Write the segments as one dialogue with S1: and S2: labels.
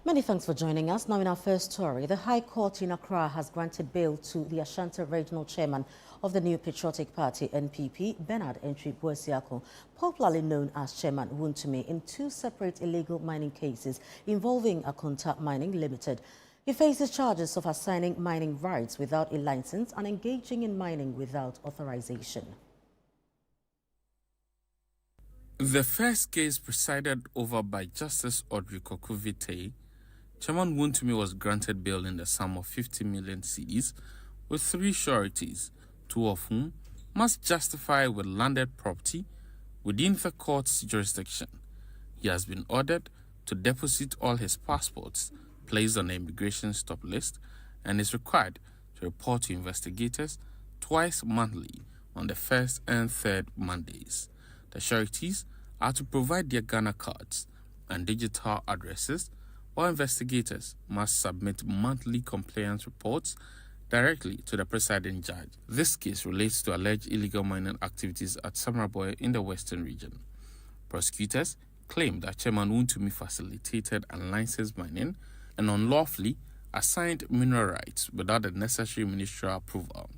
S1: Many thanks for joining us. Now in our first story, the High Court in Accra has granted bail to the Ashanti Regional Chairman of the New Patriotic Party, NPP, Bernard Entry Boesiako, popularly known as Chairman Wontumi, in two separate illegal mining cases involving Akonta Mining Limited. He faces charges of assigning mining rights without a license and engaging in mining without authorization.
S2: The first case presided over by Justice Audrey Kokuvite, Chairman Wontumi was granted bail in the sum of 50 million cedis with three sureties, two of whom must justify with landed property within the court's jurisdiction. He has been ordered to deposit all his passports placed on the immigration stop list and is required to report to investigators twice monthly on the first and third Mondays. The sureties are to provide their Ghana cards and digital addresses, while investigators must submit monthly compliance reports directly to the presiding judge. This case relates to alleged illegal mining activities at Samraboy in the Western region. Prosecutors claim that Chairman Wontumi facilitated unlicensed mining and unlawfully assigned mineral rights without the necessary ministerial approval.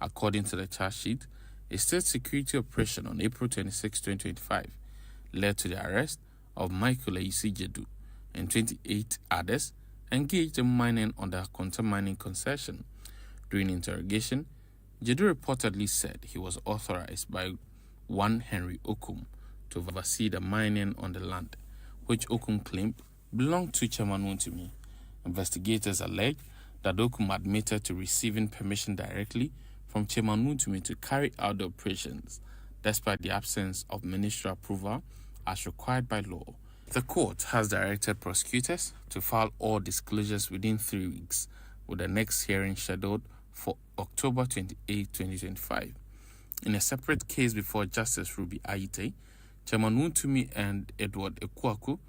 S2: According to the charge sheet, a state security operation on April 26, 2025 led to the arrest of Michael Ayisi Jedu and 28 others engaged in mining on the Akonta mining concession. During interrogation, Jedu reportedly said he was authorized by one Henry Okum to oversee the mining on the land, which Okum claimed belonged to Chairman Wontumi. Investigators allege that Okum admitted to receiving permission directly from Chairman Wontumi to carry out the operations, despite the absence of ministerial approval as required by law. The court has directed prosecutors to file all disclosures within 3 weeks, with the next hearing scheduled for October 28, 2025. In a separate case before Justice Ruby Ayite, Chairman Wontumi and Edward Ekuaku,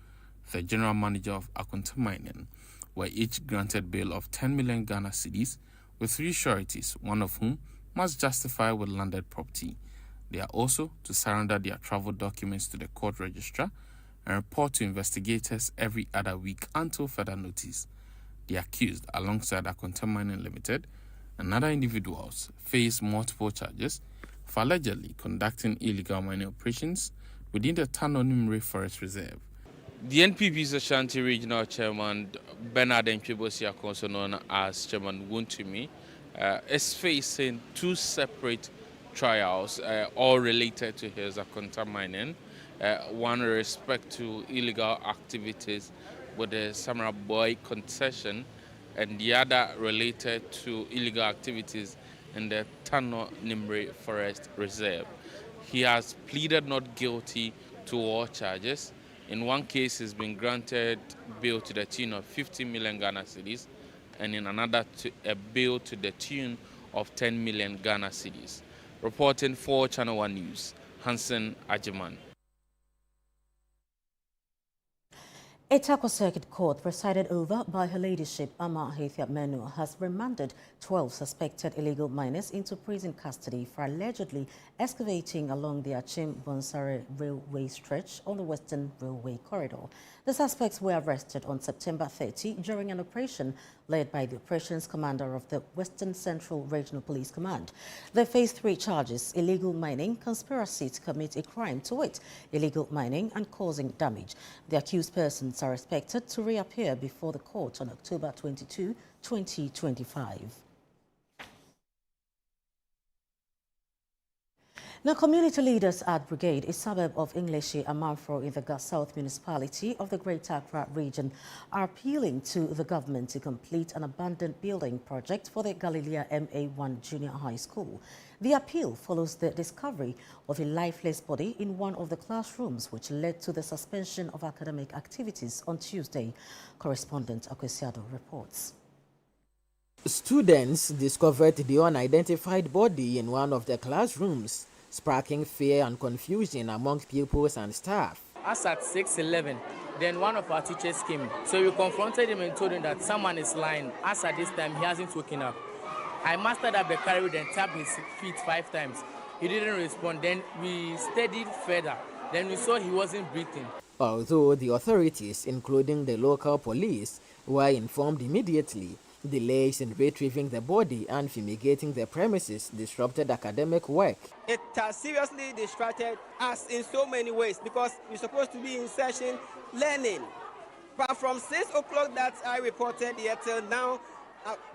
S2: the general manager of Akonta Mining, were each granted bail of 10 million Ghana cedis with three sureties, one of whom must justify with landed property. They are also to surrender their travel documents to the court registrar and report to investigators every other week until further notice. The accused, alongside Akonta Mining Limited and other individuals, face multiple charges for allegedly conducting illegal mining operations within the Tanonimre Forest Reserve. The NPP's Ashanti Regional Chairman, Bernard Entry Boesiako, also known as Chairman Wontumi, is facing two separate trials, all related to his Akonta mining. One with respect to illegal activities with the Samraboy concession, and the other related to illegal activities in the Tanonimre Forest Reserve. He has pleaded not guilty to all charges. In one case, he's been granted bail to the tune of 50 million Ghana cedis, and in another, a bail to the tune of 10 million Ghana cedis. Reporting for Channel 1 News, Hansen Ajiman.
S1: A Takwa Circuit Court, presided over by Her Ladyship Ama Haithia Menu, has remanded 12 suspected illegal miners into prison custody for allegedly excavating along the Achim-Bonsare railway stretch on the Western Railway corridor. The suspects were arrested on September 30 during an operation led by the operations commander of the Western Central Regional Police Command. They face 3 charges: illegal mining, conspiracy to commit a crime, to wit, illegal mining and causing damage. The accused persons are expected to reappear before the court on October 22, 2025. Now, community leaders at Brigade, a suburb of English Amanfro in the South Municipality of the Greater Accra region, are appealing to the government to complete an abandoned building project for the Galilea MA1 Junior High School. The appeal follows the discovery of a lifeless body in one of the classrooms, which led to the suspension of academic activities on Tuesday. Correspondent Akwesiado reports.
S3: Students discovered the unidentified body in one of the classrooms, sparking fear and confusion among pupils and staff.
S4: As at 6:11, then one of our teachers came. So we confronted him and told him that someone is lying. As at this time, he hasn't woken up. I mastered up the carriage and tapped his feet 5 times. He didn't respond. Then we studied further. Then we saw he wasn't breathing.
S3: Although the authorities, including the local police, were informed immediately, delays in retrieving the body and fumigating the premises disrupted academic work.
S5: It has seriously distracted us in so many ways because we're supposed to be in session learning. But from 6 o'clock that I reported here till now,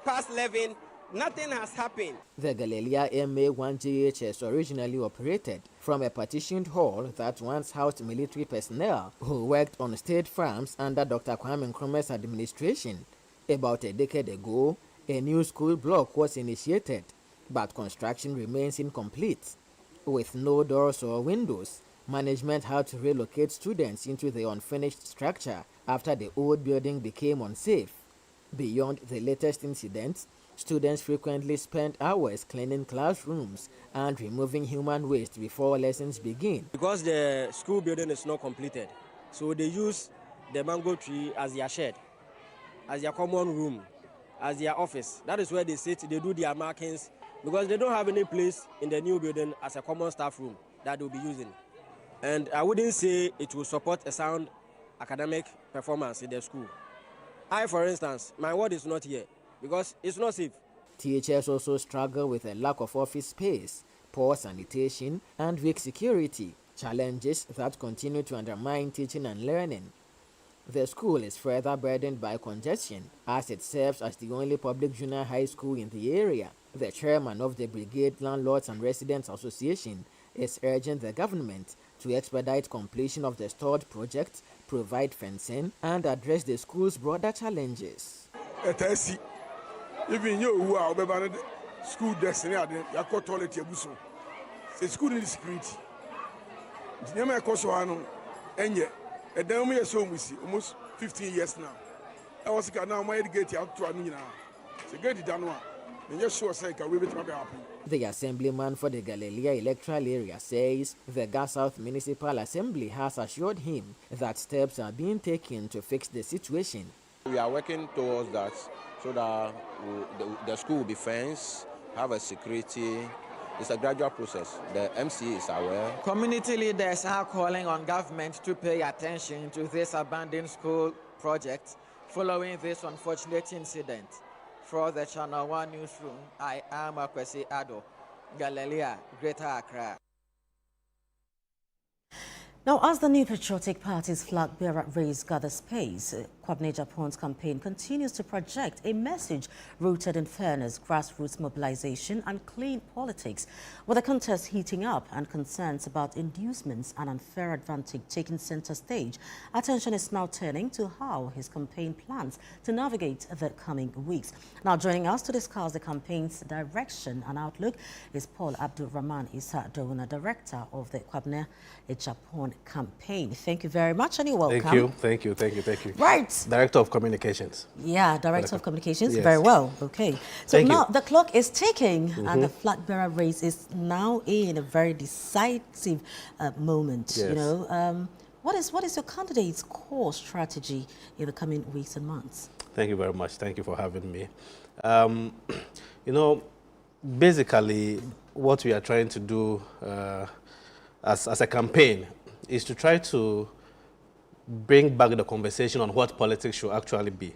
S5: past 11, nothing has happened.
S3: The Galilea MA1GHS originally operated from a partitioned hall that once housed military personnel who worked on state farms under Dr. Kwame Nkrumah's administration. About a decade ago, a new school block was initiated, but construction remains incomplete. With no doors or windows, management had to relocate students into the unfinished structure after the old building became unsafe. Beyond the latest incidents, students frequently spend hours cleaning classrooms and removing human waste before lessons begin.
S5: Because the school building is not completed, so they use the mango tree as their shed, as their common room, as their office. That is where they sit, they do their markings, because they don't have any place in the new building as a common staff room that they'll be using. And I wouldn't say it will support a sound academic performance in the school. I, for instance, my word is not here because it's not safe.
S3: Teachers also struggle with a lack of office space, poor sanitation, and weak security, challenges that continue to undermine teaching and learning. The school is further burdened by congestion as it serves as the only public junior high school in the area. The chairman of the Brigade Landlords and Residents Association is urging the government to expedite completion of the stored project, provide fencing, and address the school's broader challenges.
S6: Even you are school destiny, you are toilet. The school needs security. The name of Kosoano, and yet, a damn year so we see almost 15 years now. I was now my gate out to Anina. It's a great Danua. And just sure say, we will be happy.
S3: The assemblyman for the Galilea electoral area says the Gas South Municipal Assembly has assured him that steps are being taken to fix the situation.
S7: We are working towards that so that the school will be fenced, have a security. It's a gradual process. The MC is aware.
S8: Community leaders are calling on government to pay attention to this abandoned school project following this unfortunate incident. For the Channel 1 Newsroom, I am Akwesi Ado, Galilea, Greater Accra.
S1: Now, as the new patriotic party's flag bearer race gathers pace, Kwabena Japon's campaign continues to project a message rooted in fairness, grassroots mobilization, and clean politics. With the contest heating up and concerns about inducements and unfair advantage taking center stage, attention is now turning to how his campaign plans to navigate the coming weeks. Now, joining us to discuss the campaign's direction and outlook is Paul Abdul Rahman Issa Dona, director of the Kwabena Japan campaign. Thank you very much and you're welcome.
S9: Thank you.
S1: Right.
S9: Director of Communications.
S1: Yeah, Director of Communications.
S9: Yes.
S1: Very well. Okay. So
S9: Thank
S1: now
S9: you.
S1: the clock is ticking and the flag bearer race is now in a very decisive moment.
S9: Yes.
S1: You know, what is your candidate's core strategy in the coming weeks and months?
S9: Thank you very much. Thank you for having me. You know, basically what we are trying to do as a campaign is to try to bring back the conversation on what politics should actually be.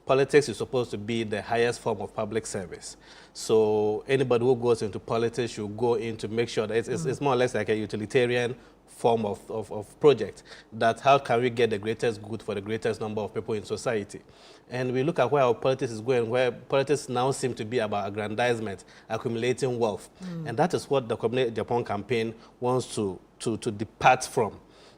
S9: Politics is supposed to be the highest form of public service. So anybody who goes into politics should go in to make sure that it's more or less like a utilitarian form of project, that how can we get the greatest good for the greatest number of people in society. And we look at where our politics is going, where politics now seem to be about aggrandizement, accumulating wealth. And that is what the Kwabena Japan campaign wants to depart from,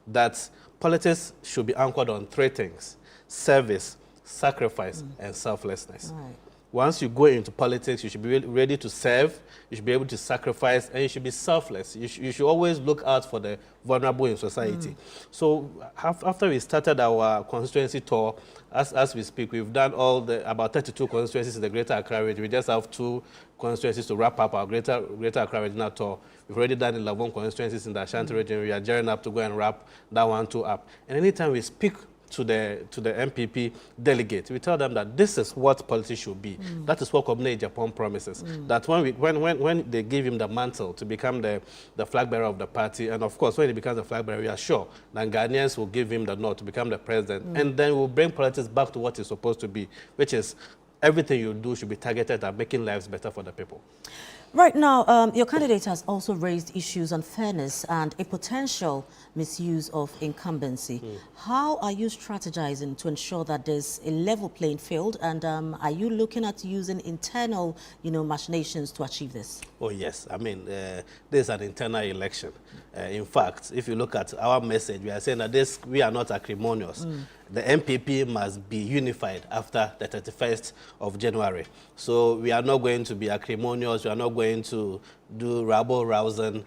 S9: that politics should be anchored on three things: service, sacrifice, and selflessness.
S1: Right.
S9: Once you go into politics, you should be ready to serve, you should be able to sacrifice, and you should be selfless. You should always look out for the vulnerable in society. So after we started our constituency tour, as we speak, we've done about 32 constituencies in the Greater Accra region. We just have 2 constituencies to wrap up our Greater Accra regional tour. We've already done 11 constituencies in the Ashanti region. We are gearing up to go and wrap that one too up. And anytime we speak to the MPP delegates. We tell them that this is what politics should be. That is what Kwabena Japan promises. That when they give him the mantle to become the flag bearer of the party, and of course when he becomes the flag bearer, we are sure that Ghanaians will give him the nod to become the president, and then we'll bring politics back to what it's supposed to be, which is everything you do should be targeted at making lives better for the people.
S1: Right now, your candidate has also raised issues on fairness and a potential misuse of incumbency. How are you strategizing to ensure that there's a level playing field, and are you looking at using internal, machinations to achieve this?
S9: Oh yes, I mean, there's an internal election. In fact, if you look at our message, we are saying that we are not acrimonious. The MPP must be unified after the 31st of January. So we are not going to be acrimonious. We are not going to do rabble-rousing.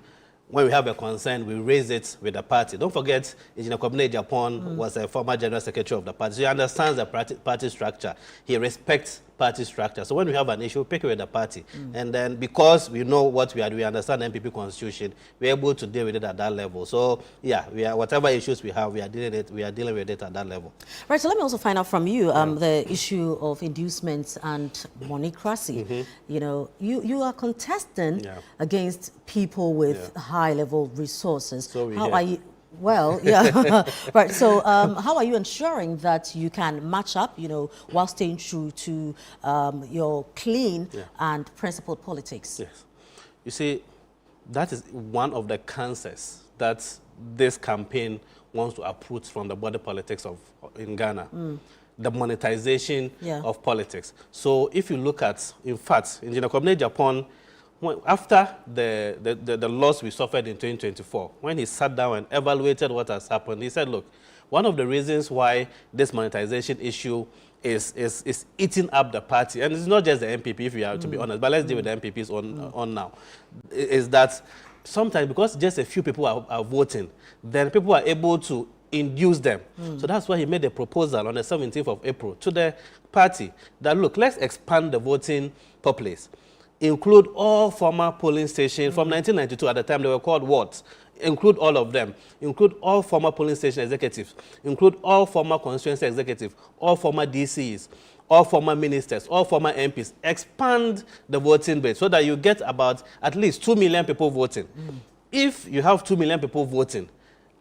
S9: When we have a concern, we raise it with the party. Don't forget, Engineer Kwabena Japan was a former general secretary of the party. So he understands the party structure. He respects party structure. So when we have an issue, we pick it with the party. And then because we know what we are, we understand the MPP constitution, we're able to deal with it at that level. So yeah, whatever issues we have, we are dealing with it at that level.
S1: Right, so let me also find out from you the issue of inducements and moneycracy. You are contesting against people with high-level resources.
S9: So
S1: how are you? Well, yeah, right. So, how are you ensuring that you can match up, while staying true to your clean and principled politics?
S9: Yes. You see, that is one of the cancers that this campaign wants to uproot from the body politics in Ghana. The monetization of politics. So, if you look at, in fact, in Kwabena Japan, after the loss we suffered in 2024, when he sat down and evaluated what has happened, he said, look, one of the reasons why this monetization issue is eating up the party, and it's not just the MPP, if we are to be honest, but let's deal with the MPPs on now, is that sometimes because just a few people are voting, then people are able to induce them. So that's why he made a proposal on the 17th of April to the party that, look, let's expand the voting populace. Include all former polling stations from 1992, at the time they were called wards. Include all of them. Include all former polling station executives. Include all former constituency executives, all former DCs, all former ministers, all former MPs. Expand the voting base so that you get about at least 2 million people voting. If you have 2 million people voting,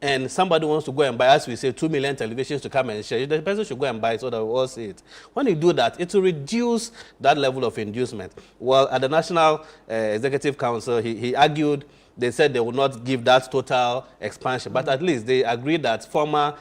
S9: and somebody wants to go and buy, as we say, 2 million televisions to come and share, the person should go and buy it so that we all see it. When you do that, it will reduce that level of inducement. Well, at the National Executive Council, he argued, they said they would not give that total expansion, but at least they agreed that former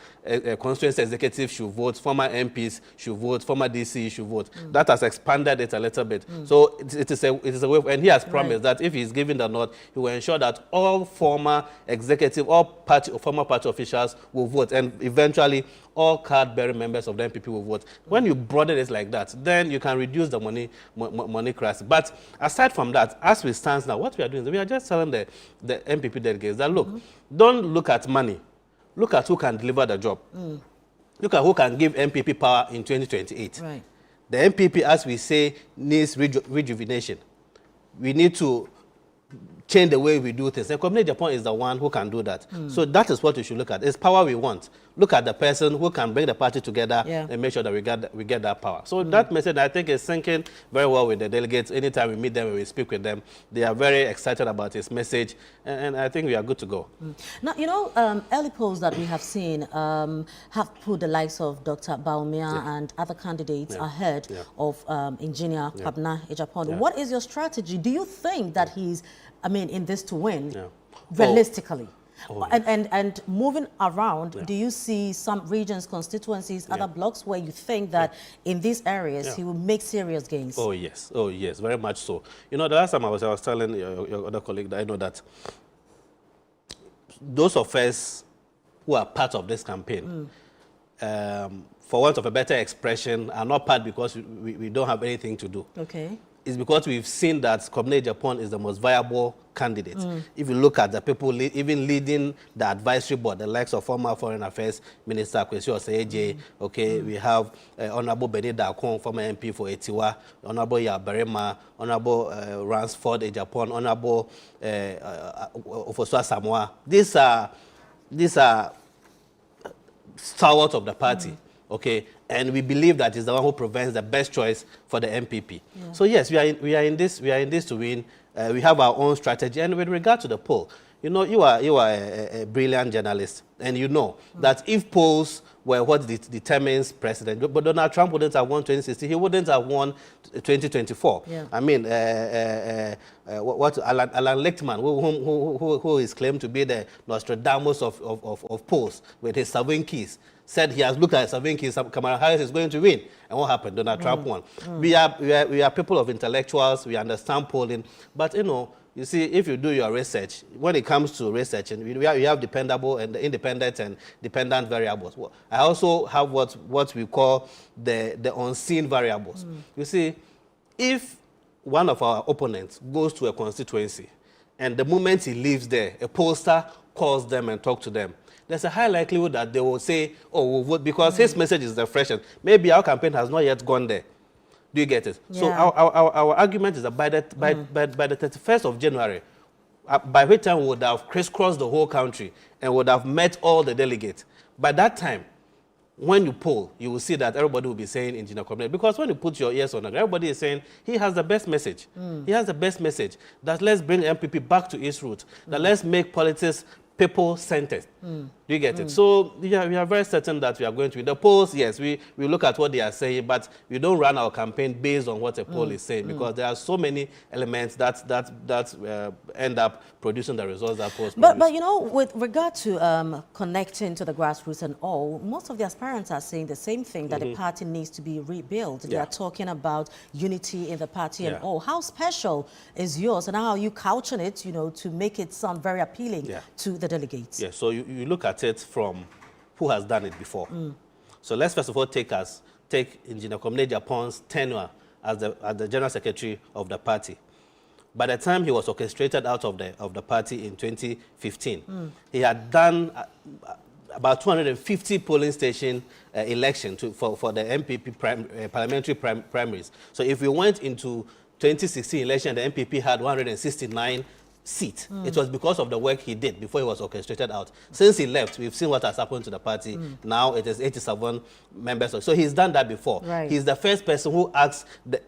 S9: constituency executives should vote, former MPs should vote, former DCs should vote. That has expanded it a little bit. So it is a way, and he has promised that if he's given the nod, he will ensure that all former executive, all former party officials will vote, and eventually all card-bearing members of the MPP will vote. When you broaden it like that, then you can reduce the money crisis. But aside from that, as we stand now, what we are doing is we are just telling the MPP delegates that, look, don't look at money. Look at who can deliver the job. Look at who can give MPP power in 2028.
S1: Right.
S9: The MPP, as we say, needs rejuvenation. We need to change the way we do things. And Kwabena Japan is the one who can do that. So that is what we should look at. It's power we want. Look at the person who can bring the party together and make sure that we get that power. So that message, I think, is sinking very well with the delegates. Anytime we meet them and we speak with them, they are very excited about his message, and I think we are good to go.
S1: Now, early polls that we have seen have put the likes of Dr. Baumia and other candidates ahead of Engineer Kwabena Japan. What is your strategy? Do you think that he's, in this to win, realistically? And moving around, do you see some regions, constituencies, other blocks where you think that in these areas he will make serious gains?
S9: Oh yes, very much so. The last time I was telling your other colleague that I know that those of us who are part of this campaign, for want of a better expression, are not part because we don't have anything to do.
S1: Okay.
S9: It's because we've seen that Kwabena Japan is the most viable candidate. If you look at the people even leading the advisory board, the likes of former Foreign Affairs Minister Kwesi Oseyeje, we have Honorable Benida Akon, former MP for Etiwa, Honorable Yabarema, Honorable Ransford Japan, Honorable Ofosua Samoa. These are stalwart of the party, okay, and we believe that is the one who prevents the best choice for the MPP. Yeah. So yes, we are in this to win. We have our own strategy, and with regard to the poll, you know, you are a brilliant journalist, and you know that if polls were what determines president, but Donald Trump wouldn't have won 2016, he wouldn't have won 2024. Yeah. I mean, what Alan Lichtman, who is claimed to be the Nostradamus of polls with his 7 keys, said he has looked at 7 keys, Kamala Harris is going to win. And what happened? Donald Trump won. We are people of intellectuals, we understand polling, but you know, you see, if you do your research, when it comes to research, and we have dependable and independent and dependent variables. I also have what we call the unseen variables. You see, if one of our opponents goes to a constituency, and the moment he leaves there, a pollster calls them and talks to them, there's a high likelihood that they will say, oh, we'll vote because his message is the freshest. Maybe our campaign has not yet gone there. Do you get it? Yeah. So our argument is that by the 31st of January, by which time we would have crisscrossed the whole country and would have met all the delegates. By that time, when you poll, you will see that everybody will be saying Engineer Kwabena. Because when you put your ears on it, everybody is saying he has the best message. He has the best message that let's bring MPP back to its roots, that let's make politics people-centered. Do you get it? So we are very certain that we are going to win. The polls, yes, we look at what they are saying, but we don't run our campaign based on what a poll is saying, because there are so many elements that end up producing the results that polls produce.
S1: But you know, with regard to connecting to the grassroots and all, most of the aspirants are saying the same thing, that the party needs to be rebuilt. They are talking about unity in the party and all. How special is yours, and how are you couching it, you know, to make it sound very appealing to the delegates?
S9: Yeah, so you look at it from who has done it before. So let's first of all take Engineer Kwabena Japon's tenure as the General Secretary of the party. By the time he was orchestrated out of the party in 2015, he had done about 250 polling station election for the MPP parliamentary primaries. So if we went into 2016 election, the MPP had 169 seat. It was because of the work he did before he was orchestrated out. Since he left, we've seen what has happened to the party. Now it is 87 members. So he's done that before. Right. He's the first person who asked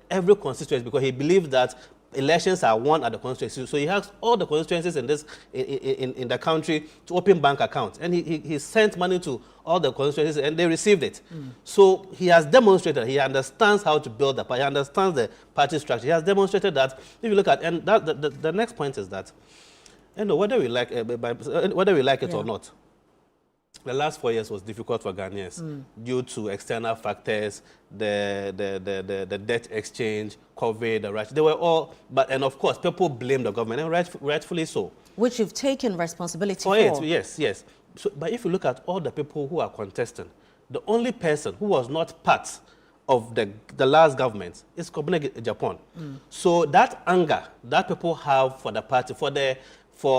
S9: every constituency, because he believed that elections are won at the constituency. So he asked all the constituencies in the country to open bank accounts. And he sent money to all the constituencies, and they received it. So he has demonstrated he understands how to build the party. He understands the party structure. He has demonstrated that. If you look at, and the next point is that, you know, whether we like it or not, the last 4 years was difficult for Ghanaians due to external factors, the debt exchange, COVID, the right. They were all, and of course, people blame the government, and rightfully so. Which you've taken responsibility for. Yes. So, but if you look at all the people who are contesting, the only person who was not part of the last government is Kwabena Japan. So that anger that people have for the party, for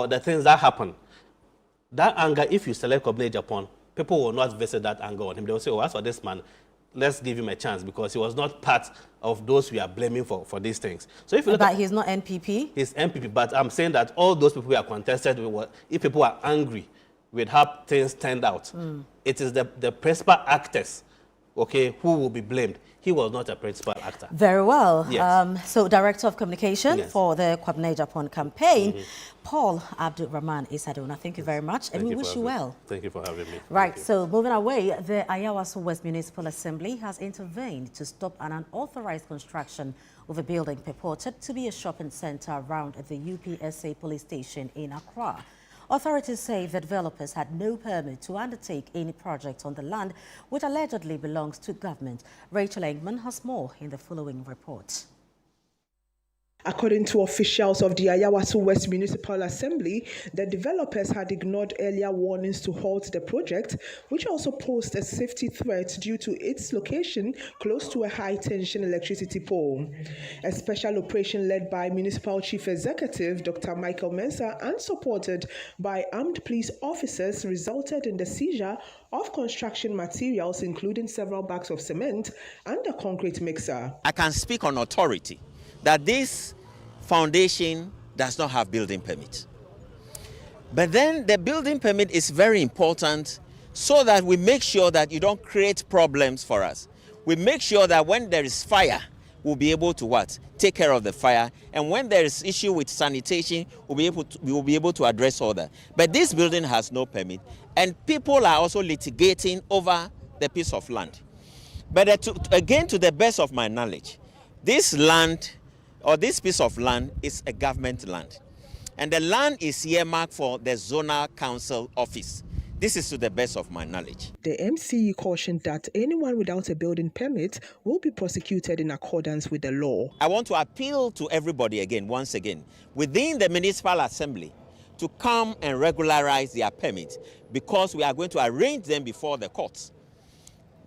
S9: the things that happen, that anger, if you select Kwabena Japan, people will not visit that anger on him. They will say, oh, as for this man, let's give him a chance, because he was not part of those we are blaming for these things. So if you look he's not NPP? He's NPP, but I'm saying that all those people who are contested, if people are angry with how things turned out, it is the principal actors, okay, who will be blamed. He was not a principal actor. Very well. Yes. So Director of Communication for the Kwabena Japan campaign, Paul Abdul Rahman Isadona, thank you very much, and we wish you well. Thank you for having me. Right, so moving away, the Ayawaso West Municipal Assembly has intervened to stop an unauthorized construction of a building purported to be a shopping center around the UPSA police station in Accra. Authorities say the developers had no permit to undertake any project on the land, which allegedly belongs to government. Rachel Engman has more in the following report.
S10: According to officials of the Ayawaso West Municipal Assembly, the developers had ignored earlier warnings to halt the project, which also posed a safety threat due to its location close to a high-tension electricity pole. A special operation led by Municipal Chief Executive Dr. Michael Mensah and supported by armed police officers resulted in the seizure of construction materials, including several bags of cement and a concrete mixer.
S11: I can speak on authority that this foundation does not have building permit. But then the building permit is very important so that we make sure that you don't create problems for us. We make sure that when there is fire, we'll be able to what? Take care of the fire. And when there is issue with sanitation, we will be able to address all that. But this building has no permit, and people are also litigating over the piece of land. But again, to the best of my knowledge, this land or this piece of land is a government land. And the land is earmarked for the zonal council office. This is to the best of my knowledge.
S10: The MCE cautioned that anyone without a building permit will be prosecuted in accordance with the law.
S11: I want to appeal to everybody again, once again, within the municipal assembly to come and regularize their permits, because we are going to arrange them before the courts.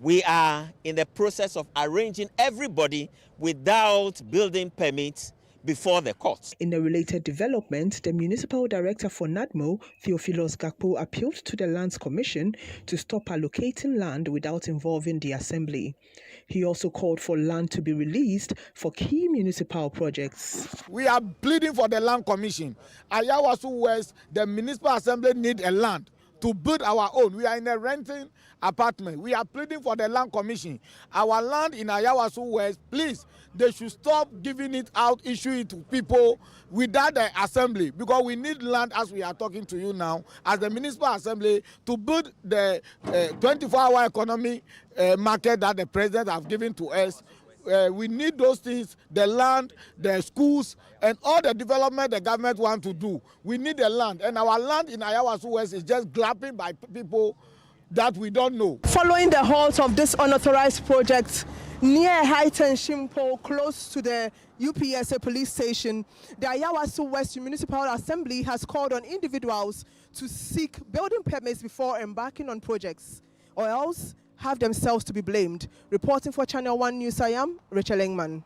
S11: We are in the process of arranging everybody without building permits before the courts.
S10: In a related development, the municipal director for NADMO, Theophilus Gakpo, appealed to the Lands Commission to stop allocating land without involving the assembly. He also called for land to be released for key municipal projects.
S12: We are pleading for the Land Commission. Ayawasu West, the municipal assembly need a land to build our own. We are in a renting apartment. We are pleading for the Land Commission. Our land in Ayawasu West, please, they should stop giving it out, issuing it to people without the assembly, because we need land, as we are talking to you now, as the municipal assembly, to build the 24-hour economy market that the president has given to us. We need those things, the land, the schools, and all the development the government wants to do. We need the land, and our land in Ayawasu West is just grabbing by people that we don't know.
S10: Following the halt of this unauthorized project near Highton Shimpo, close to the UPSA police station, the Ayawasu West Municipal Assembly has called on individuals to seek building permits before embarking on projects, or else have themselves to be blamed. Reporting for Channel 1 News, I am Rachel Engman.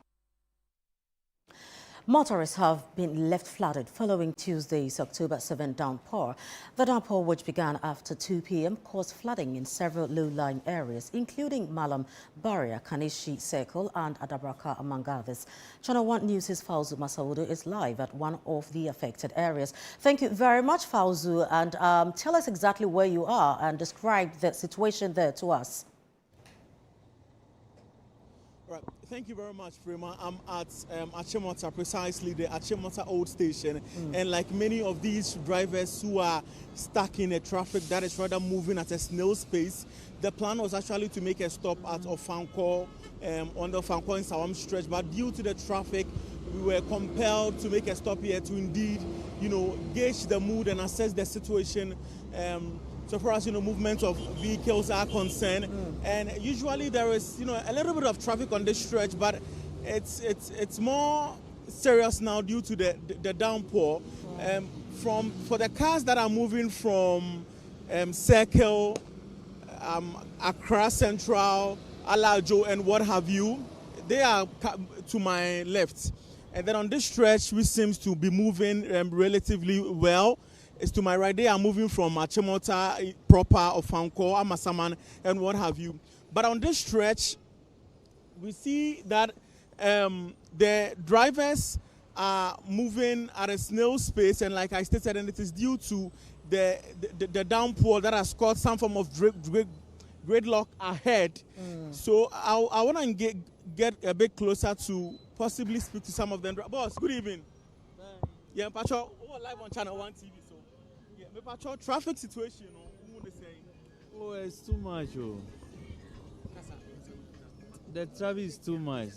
S1: Motorists have been left flooded following Tuesday's October 7 downpour. The downpour, which began after 2 p.m., caused flooding in several low-lying areas, including Malam, Barrier, Kanishi Circle and Adabraka, among others. Channel 1 News' Fauzu Masaudu is live at one of the affected areas. Thank you very much, Fauzu, and tell us exactly where you are and describe the situation there to us.
S13: Right. Thank you very much, Prima. I'm at Achimota, precisely the Achimota Old Station. And like many of these drivers who are stuck in a traffic that is rather moving at a snail's pace, the plan was actually to make a stop at Ofanko, on the Ofanko and Sawam stretch. But due to the traffic, we were compelled to make a stop here to indeed, gauge the mood and assess the situation. So far as movement of vehicles are concerned, and usually there is a little bit of traffic on this stretch, but it's more serious now due to the downpour. For the cars that are moving from Circle, Accra Central, Alajo, and what have you, they are to my left, and then on this stretch we seems to be moving relatively well. It's to my right. They are moving from Achimota proper, Ofanko, Amasaman, and what have you. But on this stretch, we see that the drivers are moving at a snail's pace, and like I stated, and it is due to the downpour that has caused some form of gridlock ahead. So I want to get a bit closer to possibly speak to some of them. Boss, good evening. Yeah, Pacho, live on Channel 1 TV. Traffic situation,
S14: oh, it's too much. Oh. The traffic is too much.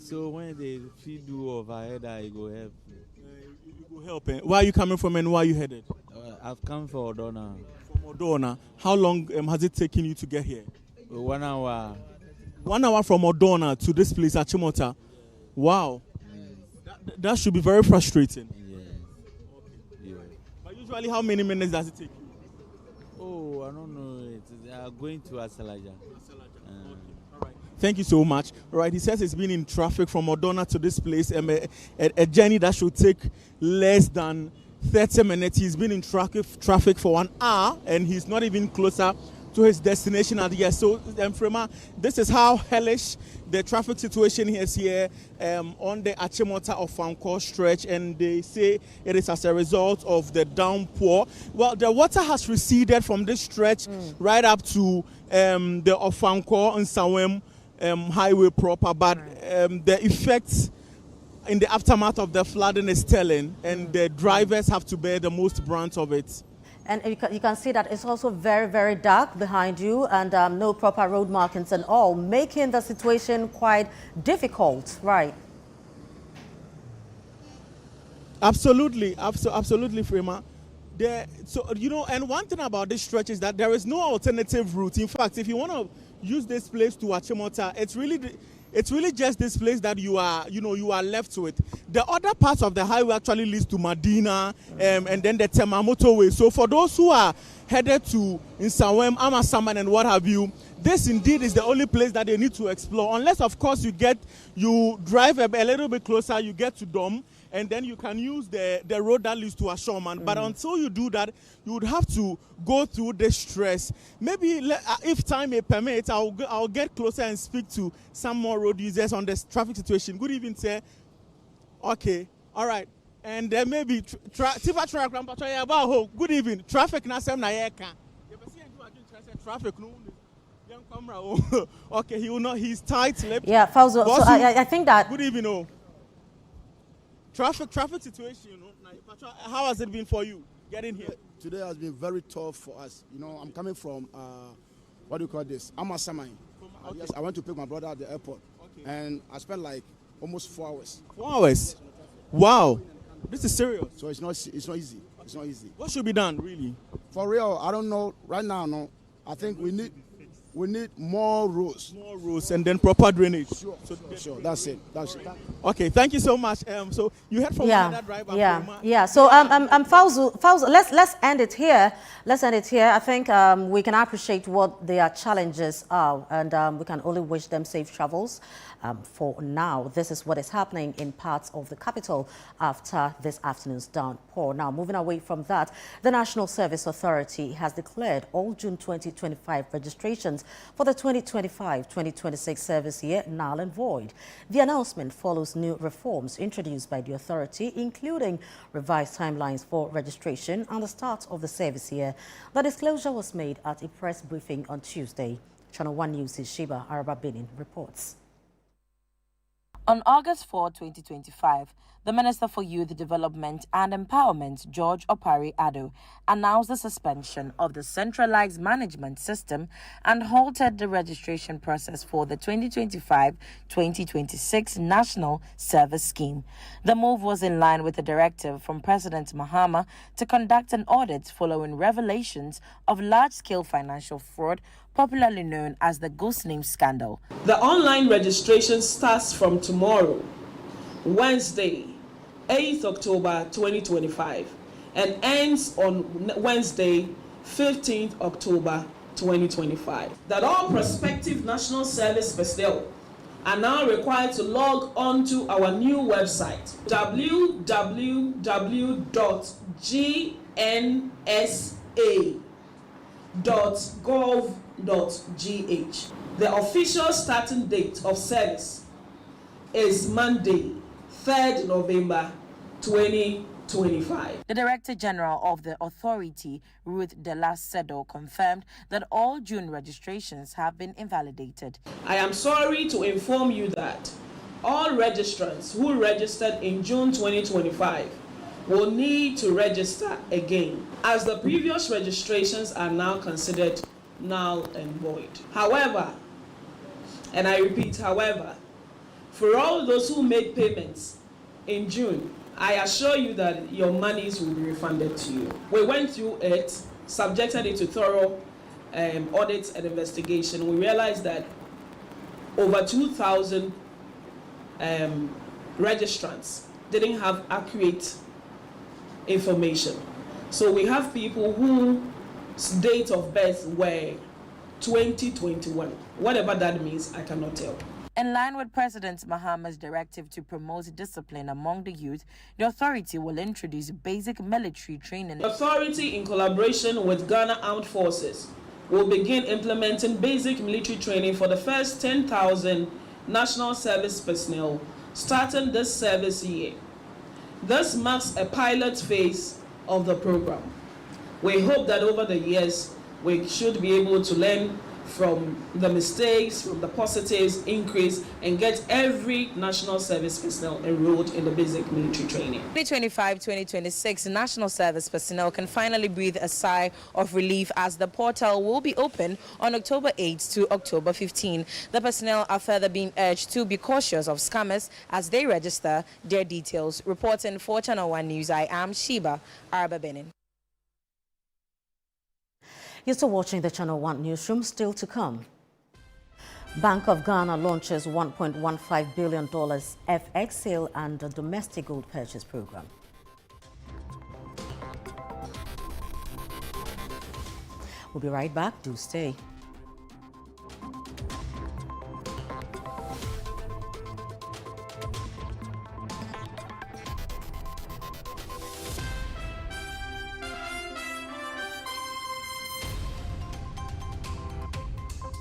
S14: So when they feed you overhead, I go help.
S13: You go help. Where are you coming from and where are you headed?
S14: I've come from Odona.
S13: From Odona. How long has it taken you to get here?
S14: 1 hour.
S13: 1 hour from Odona to this place at Chimota. Wow. That should be very frustrating. Usually, how many minutes does it take you?
S14: Oh, I don't know. Going to Asalaja.
S13: All right. Thank you so much. All right, he says he's been in traffic from Odona to this place, a journey that should take less than 30 minutes. He's been in traffic for 1 hour, and he's not even closer to his destination. And yes, so Frema, this is how hellish the traffic situation is here on the Achimota of Fanko stretch, and they say it is as a result of the downpour. Well, the water has receded from this stretch right up to the Ofanko and Sawem highway proper, but the effects in the aftermath of the flooding is telling, and the drivers have to bear the most brunt of it.
S1: And you can see that it's also very, very dark behind you, and no proper road markings and all, making the situation quite difficult, right?
S13: Absolutely, absolutely, Frema. So, you know, and one thing about this stretch is that there is no alternative route. In fact, if you want to use this place to Achimota, it's really just this place that you are left with. The other parts of the highway actually leads to Medina and then the Temamoto way. So for those who are headed to Nsawem, Amasaman and what have you, this indeed is the only place that they need to explore. Unless, of course, you drive a little bit closer, you get to Dom, and then you can use the road that leads to Ashoman. But until you do that, you would have to go through the stress. Maybe if time may permit, I'll get closer and speak to some more road users on the traffic situation. Good evening, sir. Okay, all right. And then maybe good evening. Traffic na sem na yeka. Traffic no. Okay, he will not. He's tight-lipped.
S1: Yeah, Fauzo. So I think that.
S13: Good evening, oh. Traffic situation, you know. How has it been for you getting here?
S15: Today has been very tough for us. You know, I'm coming from what do you call this? Amasamai. Okay. Yes, I went to pick my brother at the airport, and I spent like almost 4 hours.
S13: 4 hours? Wow, this is serious.
S15: So it's not easy. It's not easy.
S13: What should be done, really?
S15: For real, I don't know right now. No, I think we need more roads.
S13: More roads and then proper drainage.
S15: Sure. That's it.
S13: Okay, thank you so much. So you heard from another driver.
S1: Yeah. So Fauzo, let's end it here. I think we can appreciate what their challenges are, and we can only wish them safe travels. For now, this is what is happening in parts of the capital after this afternoon's downpour. Now, moving away from that, the National Service Authority has declared all June 2025 registrations for the 2025-2026 service year null and void. The announcement follows new reforms introduced by the authority, including revised timelines for registration and the start of the service year. The disclosure was made at a press briefing on Tuesday. Channel 1 News' Sheba Araba Benin reports.
S16: On August 4, 2025, the Minister for Youth Development and Empowerment, George Opari Addo, announced the suspension of the centralized management system and halted the registration process for the 2025-2026 National Service Scheme. The move was in line with the directive from President Mahama to conduct an audit following revelations of large-scale financial fraud, popularly known as the Ghost Name Scandal.
S17: The online registration starts from tomorrow, Wednesday, 8th October 2025, and ends on Wednesday, 15th October 2025. That all prospective national service personnel are now required to log on to our new website, www.gnsa.gov.gh. The official starting date of service is Monday, 3rd November 2025.
S16: The Director General of the authority, Ruth Delacedo, confirmed that all June registrations have been invalidated.
S17: I am sorry to inform you that all registrants who registered in June 2025 will need to register again, as the previous registrations are now considered null and void. However, and I repeat, however, for all those who made payments in June, I assure you that your monies will be refunded to you. We went through it, subjected it to thorough audits and investigation. We realized that over 2,000 registrants didn't have accurate information. So we have people whose date of birth were 2021. Whatever that means, I cannot tell.
S16: In line with President Mahama's directive to promote discipline among the youth, the authority will introduce basic military training.
S17: The authority, in collaboration with Ghana Armed Forces, will begin implementing basic military training for the first 10,000 national service personnel starting this service year. This marks a pilot phase of the program. We hope that over the years, we should be able to learn from the mistakes, from the positives, increase, and get every national service personnel enrolled in the basic military training.
S16: 2025-2026 national service personnel can finally breathe a sigh of relief as the portal will be open on October 8 to October 15. The personnel are further being urged to be cautious of scammers as they register their details. Reporting for Channel 1 News, I am Sheba Arba Benin.
S1: You're still watching the Channel 1 Newsroom. Still to come. Bank of Ghana launches $1.15 billion FX sale and a domestic gold purchase program. We'll be right back. Do stay.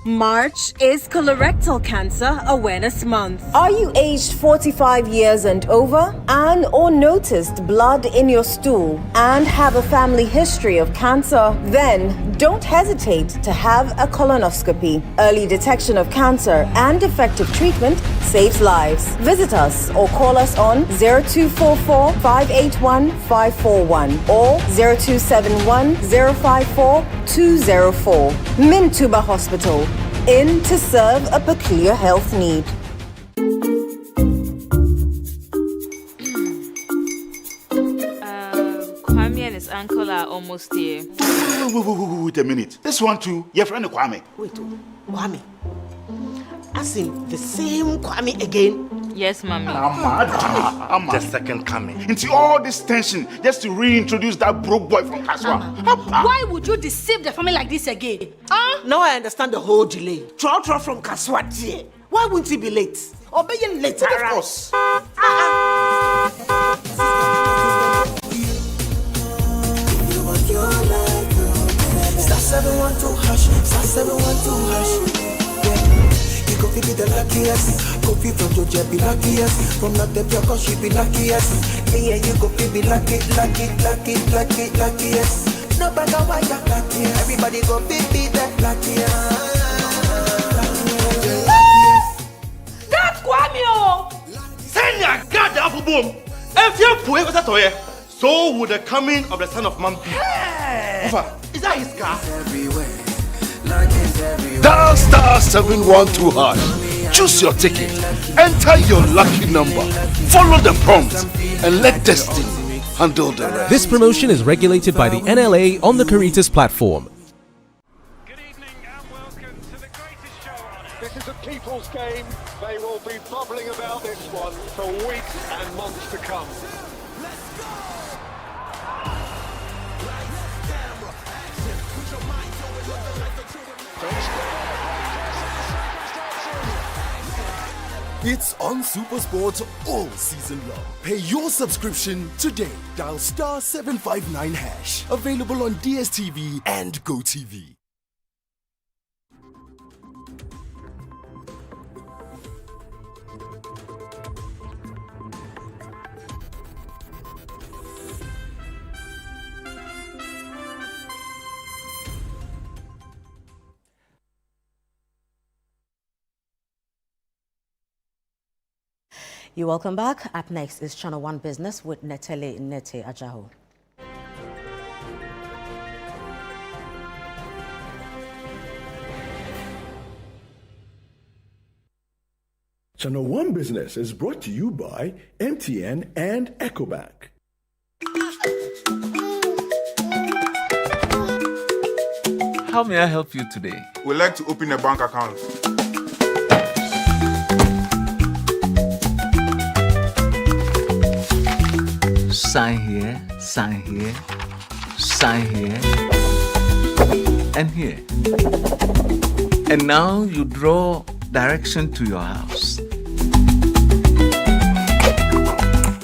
S18: March is Colorectal Cancer Awareness Month. Are you aged 45 years and over and or noticed blood in your stool and have a family history of cancer? Then don't hesitate to have a colonoscopy. Early detection of cancer and effective treatment saves lives. Visit us or call us on 0244 581 541 or 0271 054 204. Mintuba Hospital. In to serve a peculiar health need.
S19: Kwame and his uncle are almost here.
S20: Wait a minute. This one too, your friend Kwame.
S21: Wait, Kwame. As in the same Kwame again?
S19: Yes, Mommy.
S20: I'm the second coming. Into all this tension just to reintroduce that broke boy from Kaswa.
S22: Why would you deceive the family like this again?
S21: Now I understand the whole delay. Troll from Kaswa. Why wouldn't he be late? Or be late?
S20: Of course.
S23: Star 712 hash, star 712 hash. You go be the luckiest. Coffee from Georgia be luckiest. From not the cause she be luckiest. Yeah, you go be luckiest. No matter why you're luckiest. Everybody go be the luckiest.
S22: That's Kwame!
S20: Send your God the apple boom. If you put it with a so would the coming of the Son of Man be. Hey! Is that his car?
S24: Dial star 712 hash. Choose your ticket. Enter your lucky number. Follow the prompts and let destiny handle the rest.
S25: This promotion is regulated by the NLA on the Caritas platform.
S26: This is a people's game. They will be bubbling about this one for weeks and months to come.
S24: It's on SuperSport all season long. Pay your subscription today. Dial star 759 hash. Available on DSTV and GoTV.
S1: You're welcome back. Up next is Channel 1 Business with Netele Nete Ajaho.
S27: Channel 1 Business is brought to you by MTN and EcoBank.
S28: How may I help you today?
S29: We'd like to open a bank account.
S28: Sign here, sign here, sign here, and here. And now you draw direction to your house.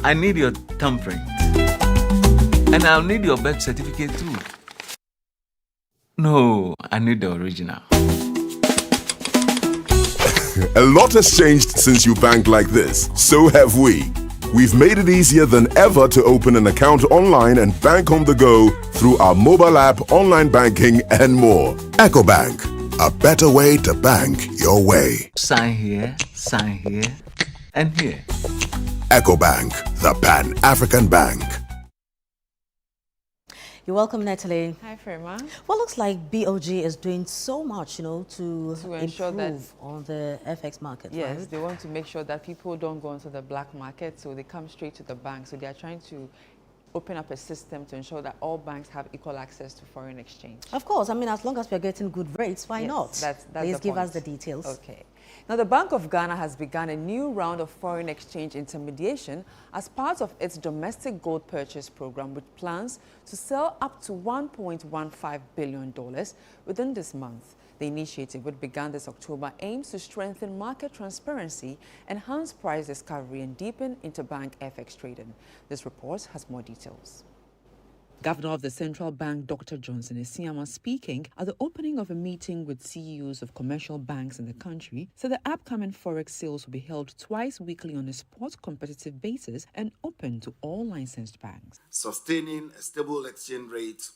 S28: I need your thumbprint. And I'll need your birth certificate too. No, I need the original.
S2: A lot has changed since you banked like this. So have we. We've made it easier than ever to open an account online and bank on the go through our mobile app, online banking, and more. EcoBank, a better way to bank your way.
S28: Sign here, and here.
S2: EcoBank, the Pan-African Bank.
S1: You're welcome, Natalie.
S3: Hi, Firma.
S1: Well, looks like BOG is doing so much, to
S3: ensure that
S1: on the FX market,
S3: yes,
S1: right?
S3: they want to make sure that people don't go into the black market, so they come straight to the bank. So they are trying to open up a system to ensure that all banks have equal access to foreign exchange.
S1: Of course. I mean, as long as we're getting good rates, why not?
S3: That's
S1: Please
S3: the
S1: give
S3: point.
S1: us the details.
S3: Okay. Now, the Bank of Ghana has begun a new round of foreign exchange intermediation as part of its domestic gold purchase program, with plans to sell up to $1.15 billion within this month. The initiative, which began this October, aims to strengthen market transparency, enhance price discovery, and deepen interbank FX trading. This report has more details. Governor of the Central Bank, Dr. Johnson Esiama, speaking at the opening of a meeting with CEOs of commercial banks in the country, said the upcoming forex sales will be held twice weekly on a spot competitive basis and open to all licensed banks.
S4: Sustaining a stable exchange rate,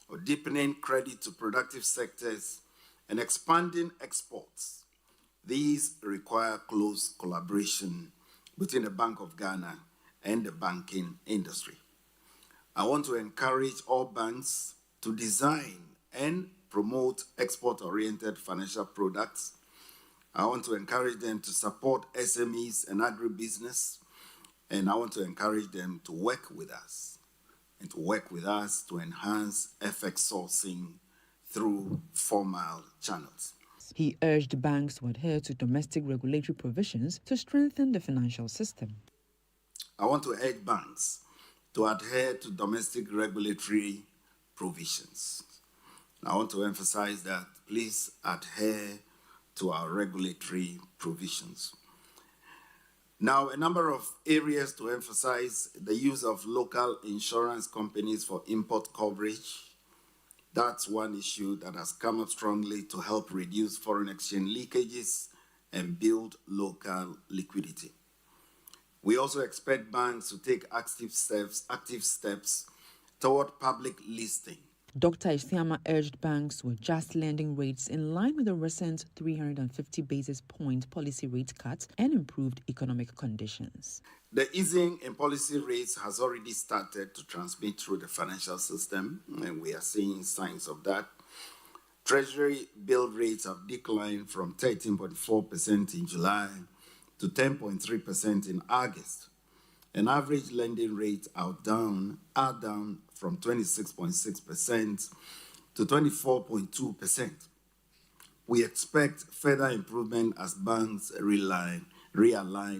S4: or deepening credit to productive sectors, and expanding exports. These require close collaboration between the Bank of Ghana and the banking industry. I want to encourage all banks to design and promote export-oriented financial products. I want to encourage them to support SMEs and agribusiness, and I want to encourage them to work with us to enhance FX sourcing through formal channels.
S3: He urged banks to adhere to domestic regulatory provisions to strengthen the financial system.
S4: I want to urge banks to adhere to domestic regulatory provisions. I want to emphasize that please adhere to our regulatory provisions. Now, a number of areas to emphasize: the use of local insurance companies for import coverage. That's one issue that has come up strongly to help reduce foreign exchange leakages and build local liquidity. We also expect banks to take active steps toward public listing.
S3: Dr. Isiama urged banks to adjust lending rates in line with the recent 350 basis point policy rate cut and improved economic conditions.
S4: The easing in policy rates has already started to transmit through the financial system, and we are seeing signs of that. Treasury bill rates have declined from 13.4% in July to 10.3% in August. And average lending rates are down from 26.6% to 24.2%. We expect further improvement as banks realign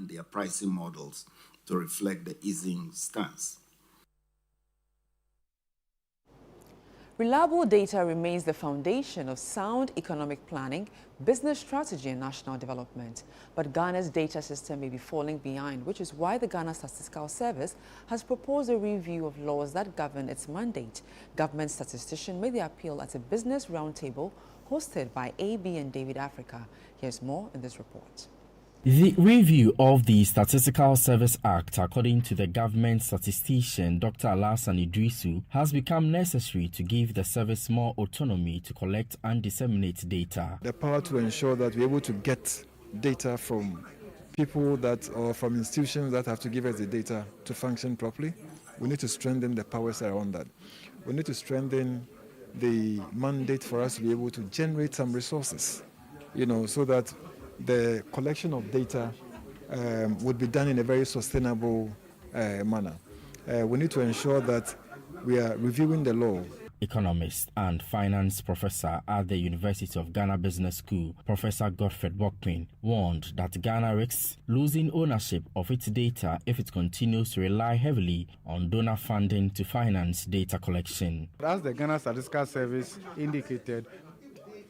S4: their pricing models to reflect the easing stance.
S3: Reliable data remains the foundation of sound economic planning, business strategy, and national development. But Ghana's data system may be falling behind, which is why the Ghana Statistical Service has proposed a review of laws that govern its mandate. Government statistician made the appeal at a business roundtable hosted by AB and David Africa. Here's more in this report.
S5: The review of the Statistical Service Act, according to the government statistician Dr. Alassane Idrisu, has become necessary to give the service more autonomy to collect and disseminate data.
S6: The power to ensure that we're able to get data from people or from institutions that have to give us the data to function properly. We need to strengthen the powers around that. We need to strengthen the mandate for us to be able to generate some resources, so that the collection of data would be done in a very sustainable manner. We need to ensure that we are reviewing the law.
S5: Economist and finance professor at the University of Ghana Business School, Professor Godfred Bokpin, warned that Ghana risks losing ownership of its data if it continues to rely heavily on donor funding to finance data collection.
S7: As the Ghana Statistical Service indicated,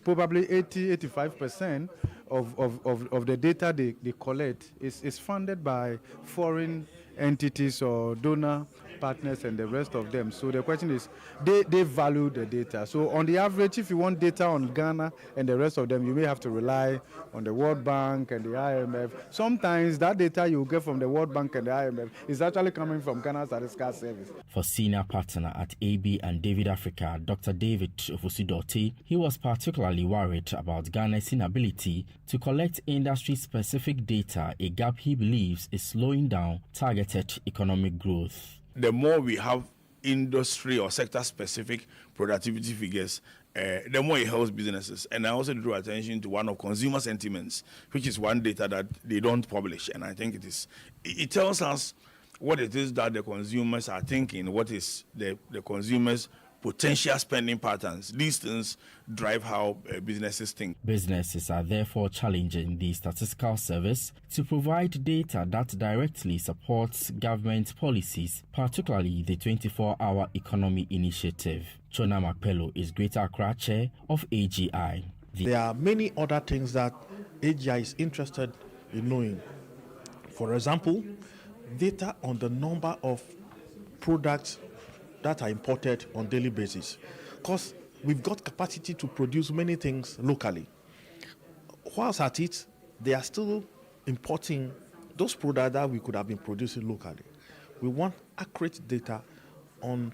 S7: probably 80-85% of the data they collect is funded by foreign entities or donor partners and the rest of them. So the question is, they value the data. So on the average, if you want data on Ghana and the rest of them, you may have to rely on the World Bank and the IMF. Sometimes that data you get from the World Bank and the IMF is actually coming from Ghana's Statistical Service.
S5: For senior partner at AB and David Africa, Dr. David Ofusidote, he was particularly worried about Ghana's inability to collect industry-specific data, a gap he believes is slowing down targeted economic growth.
S8: The more we have industry or sector-specific productivity figures, the more it helps businesses. And I also drew attention to one of consumer sentiments, which is one data that they don't publish. And I think it tells us what it is that the consumers are thinking, what is the consumers' potential spending patterns. These things drive how businesses think.
S5: Businesses are therefore challenging the Statistical Service to provide data that directly supports government policies, particularly the 24-hour economy initiative. Chona Makpelo is Greater Accra chair of AGI.
S9: There are many other things that AGI is interested in knowing. For example, data on the number of products that are imported on daily basis, because we've got capacity to produce many things locally. Whilst at it, they are still importing those products that we could have been producing locally. We want accurate data on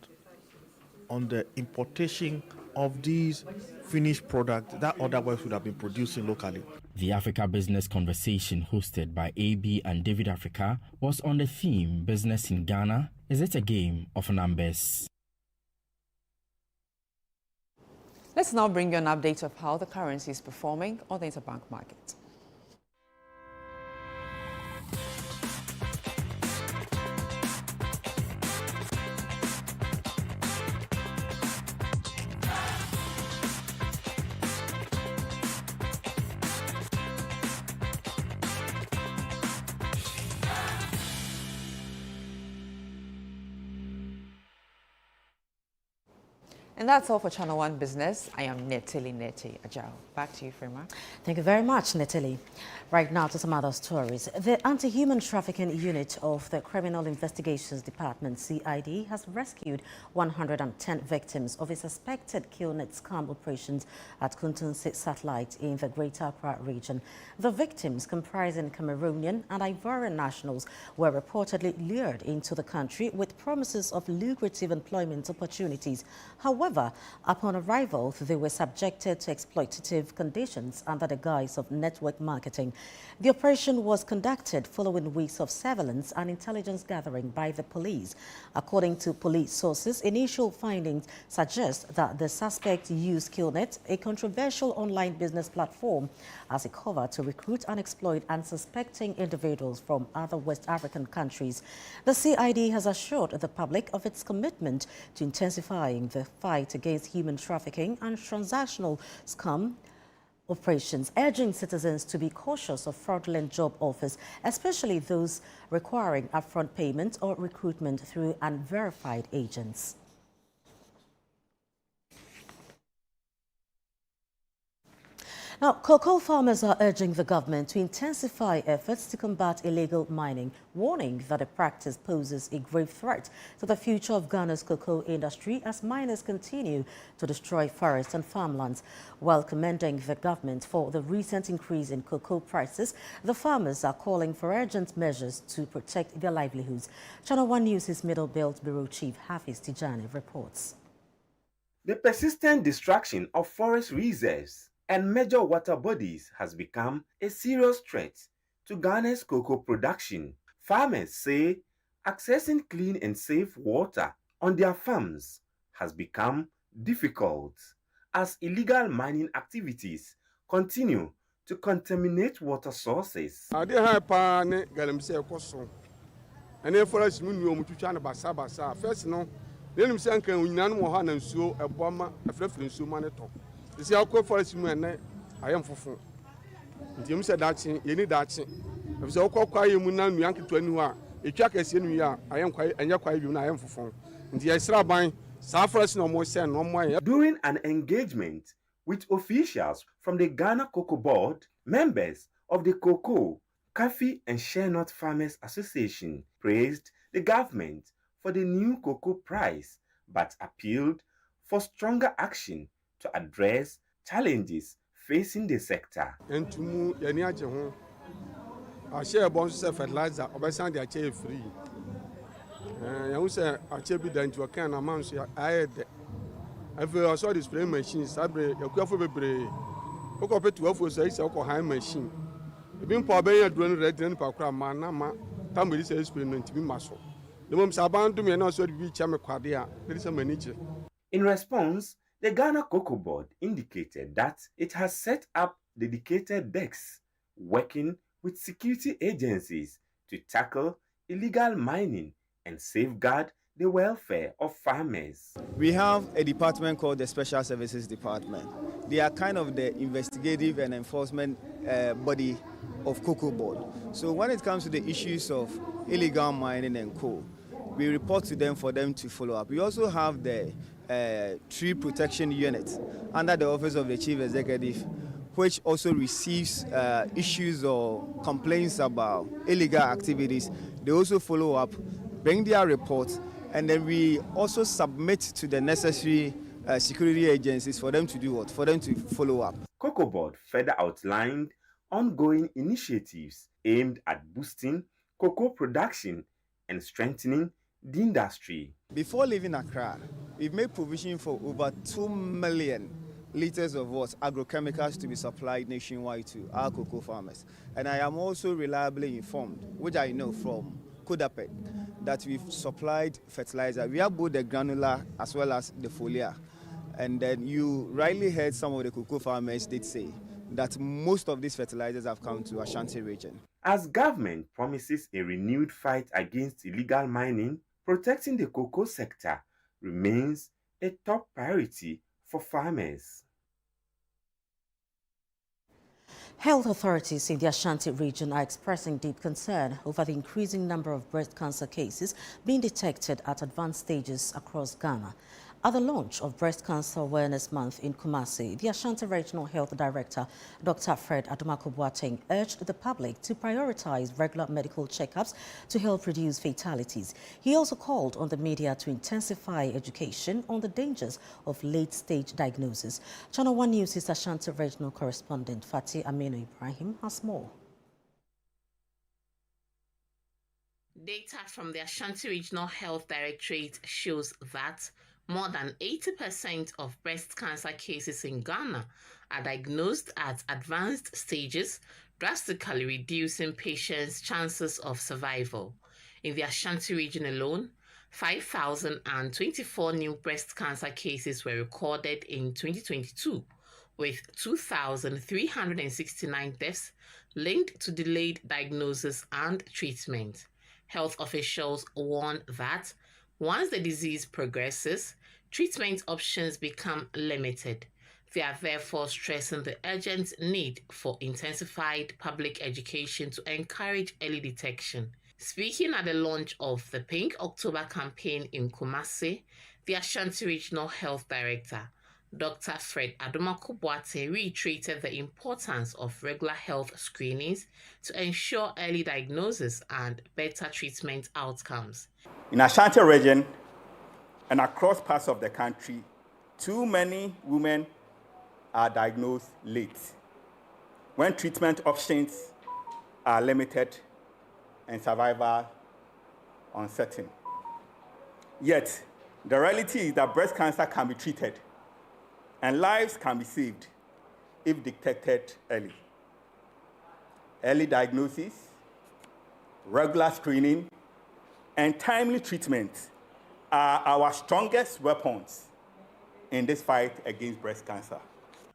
S9: the importation of these finished products that otherwise would have been producing locally.
S5: The Africa Business Conversation hosted by AB and David Africa was on the theme Business in Ghana. Is it a game of numbers?
S3: Let's now bring you an update of how the currency is performing on the interbank market. And that's all for Channel One Business. I am Netili Neti Ajao. Back to you, Frema.
S1: Thank you very much, Netili. Right now to some other stories. The Anti-Human Trafficking Unit of the Criminal Investigations Department, CID, has rescued 110 victims of a suspected killnet scam operations at Kuntunsi Satellite in the Greater Accra region. The victims, comprising Cameroonian and Ivorian nationals, were reportedly lured into the country with promises of lucrative employment opportunities. However, upon arrival, they were subjected to exploitative conditions under the guise of network marketing. The operation was conducted following weeks of surveillance and intelligence gathering by the police. According to police sources, initial findings suggest that the suspect used Killnet, a controversial online business platform, as a cover to recruit and exploit unsuspecting individuals from other West African countries. The CID has assured the public of its commitment to intensifying the fight against human trafficking and transactional scam operations, urging citizens to be cautious of fraudulent job offers, especially those requiring upfront payment or recruitment through unverified agents. Now, cocoa farmers are urging the government to intensify efforts to combat illegal mining, warning that the practice poses a grave threat to the future of Ghana's cocoa industry as miners continue to destroy forests and farmlands. While commending the government for the recent increase in cocoa prices, the farmers are calling for urgent measures to protect their livelihoods. Channel One News' Middle Belt Bureau Chief Hafiz Tijani reports.
S10: The persistent destruction of forest reserves and major water bodies has become a serious threat to Ghana's cocoa production. Farmers say accessing clean and safe water on their farms has become difficult as illegal mining activities continue to contaminate water sources.
S11: This is how forest men I am for. Jim said that you need that. If so, quite you munan yankee to anyone. A check as in ya, I am quite and you're quite you I am for phone. And the Isra buying Safras no more send no more.
S10: During an engagement with officials from the Ghana Cocoa Board, members of the Cocoa, Coffee and Share Nut Farmers Association praised the government for the new cocoa price, but appealed for stronger action to address challenges facing the sector.
S11: Entumu yani aje ho. Ahye bon so fertilizer obesan de ache free. You say ache bi dan to kan na man so ayede. Afi also the spray machine sabre yakuafo bebre. Oko petu afo so ise oko high machine. Ebi mpo ben ya drone red drone pa kra ma na ma tamiri say spray no ntimi maso. The mom sabandu me na so bi cha me kwade a there is a manager.
S10: In response, the Ghana Cocoa Board indicated that it has set up dedicated desks working with security agencies to tackle illegal mining and safeguard the welfare of farmers.
S12: We have a department called the Special Services Department. They are kind of the investigative and enforcement body of Cocoa Board. So when it comes to the issues of illegal mining and coal, we report to them for them to follow up. We also have the Tree Protection Unit under the Office of the Chief Executive, which also receives issues or complaints about illegal activities. They also follow up, bring their reports, and then we also submit to the necessary security agencies for them to do what? For them to follow up.
S10: Cocoa Board further outlined ongoing initiatives aimed at boosting cocoa production and strengthening the industry.
S12: Before leaving Accra, we've made provision for over 2 million liters of what? Agrochemicals to be supplied nationwide to our cocoa farmers. And I am also reliably informed, which I know from Kodapet, that we've supplied fertilizer. We have both the granular as well as the foliar. And then you rightly heard some of the cocoa farmers did say that most of these fertilizers have come to Ashanti region.
S10: As government promises a renewed fight against illegal mining, protecting the cocoa sector remains a top priority for farmers.
S1: Health authorities in the Ashanti region are expressing deep concern over the increasing number of breast cancer cases being detected at advanced stages across Ghana. At the launch of Breast Cancer Awareness Month in Kumasi, the Ashanti Regional Health Director, Dr. Fred Adomako-Boateng, urged the public to prioritize regular medical checkups to help reduce fatalities. He also called on the media to intensify education on the dangers of late-stage diagnosis. Channel 1 News' Ashanti Regional Correspondent Fatih Aminu Ibrahim has more.
S13: Data from the Ashanti Regional Health Directorate shows that more than 80% of breast cancer cases in Ghana are diagnosed at advanced stages, drastically reducing patients' chances of survival. In the Ashanti region alone, 5,024 new breast cancer cases were recorded in 2022, with 2,369 deaths linked to delayed diagnosis and treatment. Health officials warn that once the disease progresses, treatment options become limited. They are therefore stressing the urgent need for intensified public education to encourage early detection. Speaking at the launch of the Pink October campaign in Kumasi, the Ashanti Regional Health Director, Dr. Fred Adomako-Boateng, reiterated the importance of regular health screenings to ensure early diagnosis and better treatment outcomes.
S14: In Ashanti region and across parts of the country, too many women are diagnosed late, when treatment options are limited and survival uncertain. Yet, the reality is that breast cancer can be treated and lives can be saved if detected early. Early diagnosis, regular screening, and timely treatment are our strongest weapons in this fight against breast cancer.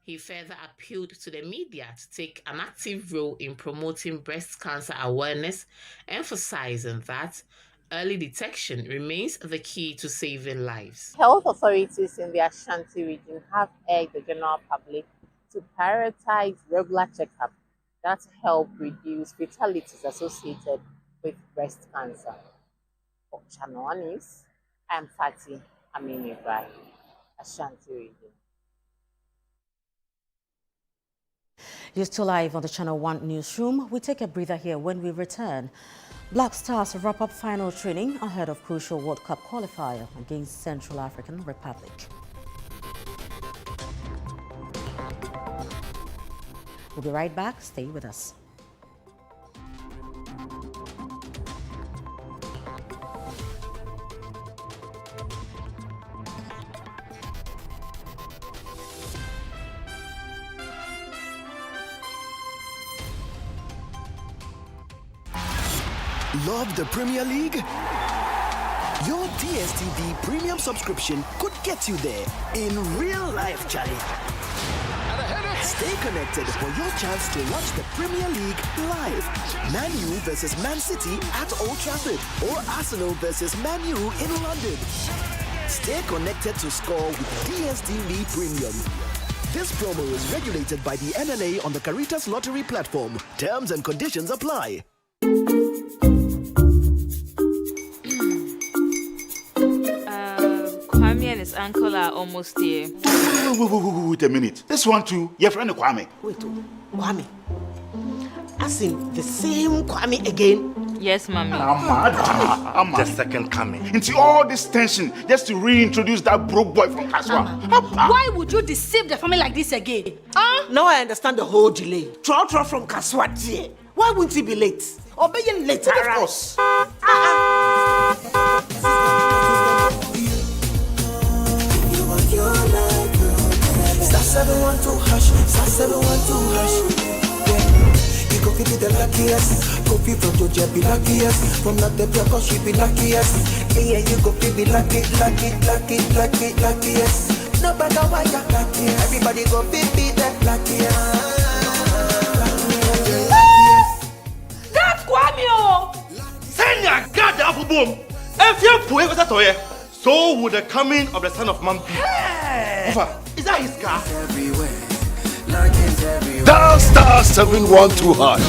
S13: He further appealed to the media to take an active role in promoting breast cancer awareness, emphasizing that early detection remains the key to saving lives.
S15: Health authorities in the Ashanti region have urged the general public to prioritize regular checkups that help reduce fatalities associated with breast cancer. For Channel 1 News, I'm Fatih Aminu Ibrahim, Ashanti region.
S1: You're still live on the Channel 1 Newsroom. We take a breather here. When we return, Black Stars wrap up final training ahead of crucial World Cup qualifier against Central African Republic. We'll be right back. Stay with us.
S16: Love the Premier League? Your DSTV premium subscription could get you there in real life, Charlie. Stay connected for your chance to watch the Premier League live. Man U versus Man City at Old Trafford or Arsenal versus Man U in London. Stay connected to score with DSTV Premium. This promo is regulated by the NLA on the Caritas Lottery platform. Terms and conditions apply.
S17: Kwame and his uncle are almost here.
S18: Wait a minute. This one too, your friend Kwame.
S19: Wait, Kwame? As in the same Kwame again?
S17: Yes, Mommy.
S18: I'm the second coming. Into all this tension just to reintroduce that broke boy from Kaswa.
S19: Why would you deceive the family like this again? Now I understand the whole delay. Trotro from Kaswa. Why wouldn't he be late? Or be late?
S18: Of course.
S16: Star 712 hash, star 712 hash. You go be the luckiest. Go be from Georgia, be luckiest. From not the because she be luckiest. Yeah, you go be luckiest. No matter why you're luckiest. Everybody go be the luckiest.
S19: That's Kwame!
S18: Senya God the apple boom. If you put it toye, so would the coming of the Son of Man be. Is that his car?
S24: Dial star 712 hash.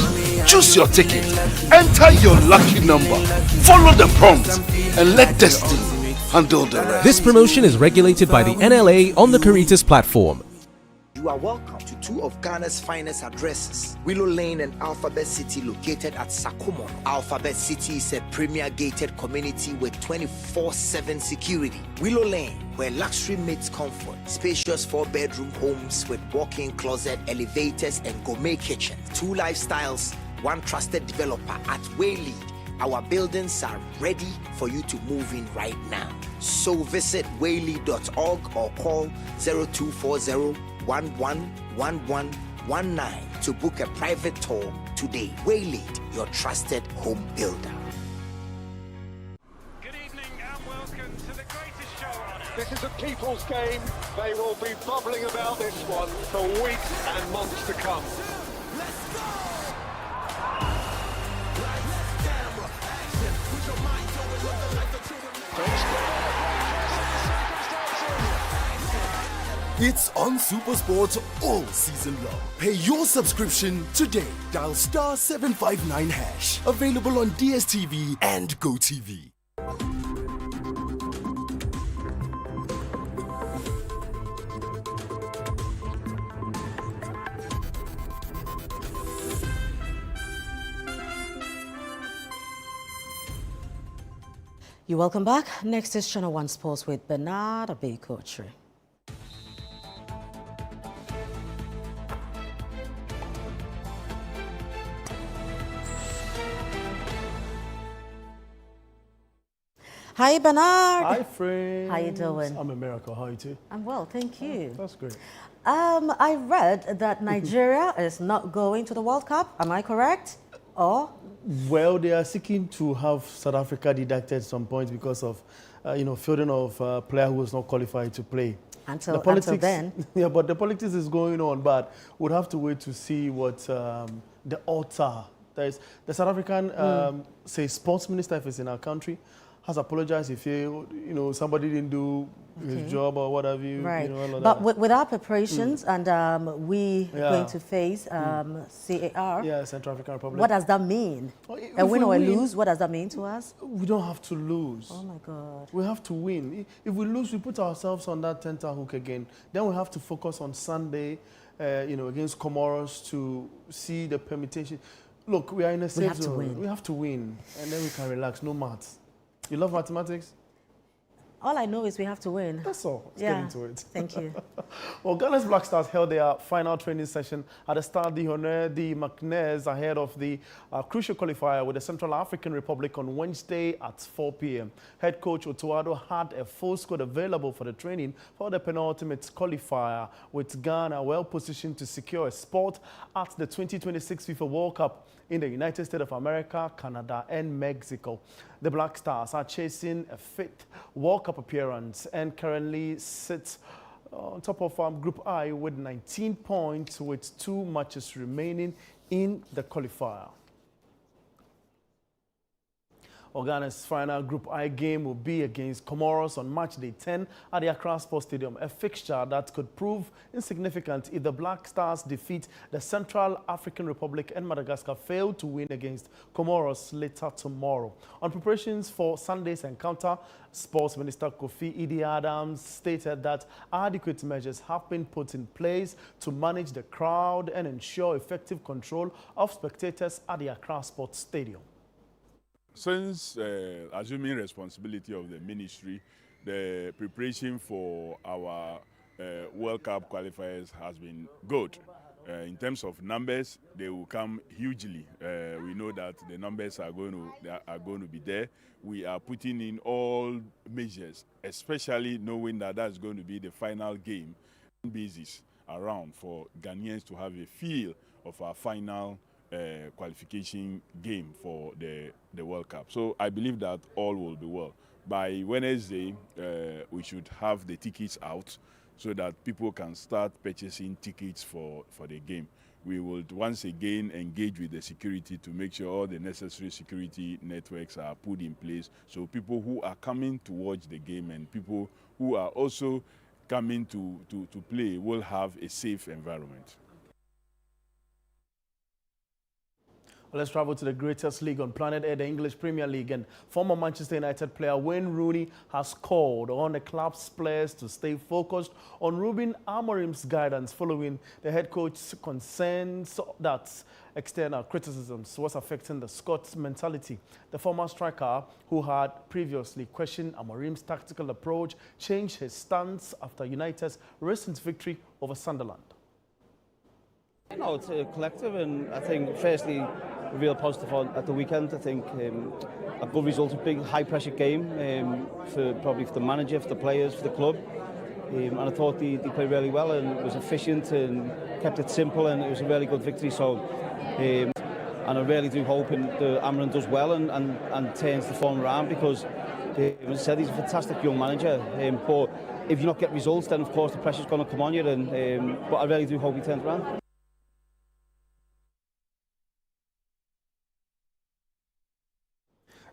S24: Choose your ticket. Enter your lucky number. Follow the prompts and let destiny handle the rest.
S20: This promotion is regulated by the NLA on the Caritas platform.
S16: You are welcome to two of Ghana's finest addresses, Willow Lane and Alphabet City, located at Sakumo. Alphabet City is a premier gated community with 24/7 security. Willow Lane, where luxury meets comfort, spacious 4-bedroom homes with walk-in closet, elevators, and gourmet kitchens. Two lifestyles, one trusted developer at Waylead. Our buildings are ready for you to move in right now. So visit waylead.org or call 0240 111119 to book a private tour today. Waylead, your trusted home builder.
S26: Good evening and welcome to the greatest show on earth. This is a people's game. They will be bubbling about this one for weeks and months to come. Let's go!
S24: It's on SuperSport all season long. Pay your subscription today. Dial star 759 hash. Available on DSTV and GoTV.
S1: You're welcome back. Next is Channel 1 Sports with Bernard Abekotre. Hi, Bernard.
S21: Hi, friends.
S1: How you doing?
S21: I'm a miracle. How are you too?
S1: I'm well, thank you.
S21: Oh, that's great.
S1: I read that Nigeria is not going to the World Cup. Am I correct? Or?
S21: Well, they are seeking to have South Africa deducted some points because of, fielding of a player who was not qualified to play.
S1: Until then.
S21: Yeah, but the politics is going on. But we'll have to wait to see what the odds are. There is the South African, sports minister, if it's in our country, has apologized if somebody didn't do his job or what have you.
S1: Right.
S21: All of
S1: but
S21: that.
S1: with our preparations and we going to face CAR.
S21: Yeah, Central African Republic.
S1: What does that mean? A win or a lose, what does that mean to us?
S21: We don't have to lose.
S1: Oh my God.
S21: We have to win. If we lose, we put ourselves on that tenterhook again. Then we have to focus on Sunday, against Comoros to see the permutation. Look, we are in a safe zone. We have to win, and then we can relax. No maths. You love mathematics?
S1: All I know is we have to win.
S21: That's all. Let's get into it.
S1: Thank you.
S21: Well, Ghana's Black Stars held their final training session at the Stade d'Honneur de Macnez ahead of the crucial qualifier with the Central African Republic on Wednesday at 4 p.m. Head coach Otuado had a full squad available for the training for the penultimate qualifier, with Ghana well positioned to secure a spot at the 2026 FIFA World Cup in the United States of America, Canada, and Mexico. The Black Stars are chasing a fifth World Cup appearance and currently sit on top of Group I with 19 points with 2 matches remaining in the qualifier. Ghana's final Group I game will be against Comoros on March Day 10 at the Accra Sports Stadium, a fixture that could prove insignificant if the Black Stars defeat the Central African Republic and Madagascar fail to win against Comoros later tomorrow. On preparations for Sunday's encounter, Sports Minister Kofi Idi Adams stated that adequate measures have been put in place to manage the crowd and ensure effective control of spectators at the Accra Sports Stadium.
S2: Since assuming responsibility of the ministry, the preparation for our World Cup qualifiers has been good. In terms of numbers, they will come hugely. We know that the numbers are going to be there. We are putting in all measures, especially knowing that that's going to be the final game basis around for Ghanaians to have a feel of our final qualification game for the World Cup. So I believe that all will be well. By Wednesday, we should have the tickets out so that people can start purchasing tickets for the game. We will once again engage with the security to make sure all the necessary security networks are put in place, so people who are coming to watch the game and people who are also coming to play will have a safe environment.
S21: Let's travel to the greatest league on planet Earth, the English Premier League, and former Manchester United player Wayne Rooney has called on the club's players to stay focused on Ruben Amorim's guidance following the head coach's concerns that external criticisms was affecting the Scots' mentality. The former striker, who had previously questioned Amorim's tactical approach, changed his stance after United's recent victory over Sunderland.
S4: No, it's a collective, and I think firstly real positive at the weekend. I think a good result, a big high-pressure game probably for the manager, for the players, for the club. And I thought they played really well and was efficient and kept it simple, and it was a really good victory. So, and I really do hope that Amorim does well and turns the form around, because, as I said, he's a fantastic young manager. But if you not get results, then of course the pressure's going to come on you. But I really do hope he turns around.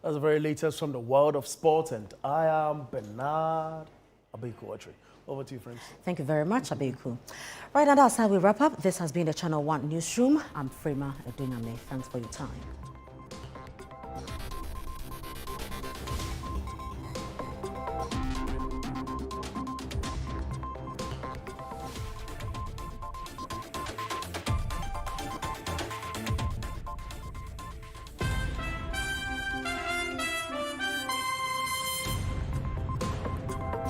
S21: That's the very latest from the world of sport, and I am Bernard Abeku. Over to you, friends.
S1: Thank you very much, Abeku. Right now, that's how we wrap up. This has been the Channel 1 Newsroom. I'm Frema Edunyame. Thanks for your time.